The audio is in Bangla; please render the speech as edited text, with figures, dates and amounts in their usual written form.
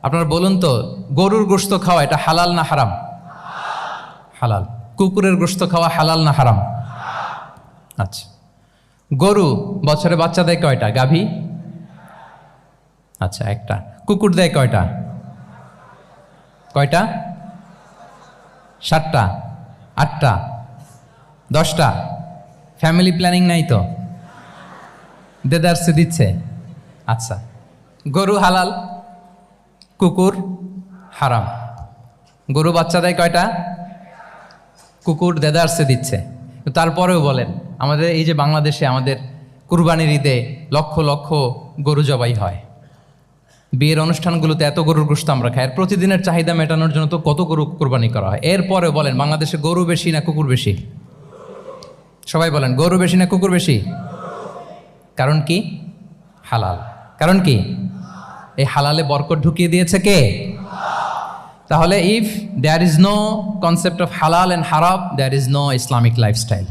আপনারা বলুন তো, গরুর গোশত খাওয়া এটা হালাল না হারাম? হালাল। কুকুরের গোশত খাওয়া হালাল না হারাম? আচ্ছা, গরু বছরে বাচ্চা দেয় কয়টা? গাভী? আচ্ছা, একটা। কুকুর দেয় কয়টা? কয়টা? 7টা, 8টা, 10টা? ফ্যামিলি প্ল্যানিং নাই তো? দেদারসে দিচ্ছে। আচ্ছা, গরু হালাল, কুকুর হারাম। গরু বাচ্চা দেয় কয়টা? কুকুর দেদারসে দিচ্ছে। তারপরেও বলেন, আমাদের এই যে বাংলাদেশে আমাদের কুরবানির ঈদে লক্ষ লক্ষ গরু জবাই হয়, বিয়ের অনুষ্ঠানগুলোতে এত গরুর গোশত আমরা খাই, আর প্রতিদিনের চাহিদা মেটানোর জন্য তো কত গরু কোরবানি করা হয়। এরপরেও বলেন, বাংলাদেশে গরু বেশি না কুকুর বেশি? সবাই বলেন, গরু বেশি না কুকুর বেশি? কারণ কি? হালাল। কারণ কি? এই হালালে বরকত ঢুকিয়ে দিয়েছে কে? তাহলে if there is no concept of হালাল অ্যান্ড হারাম, there is no Islamic lifestyle.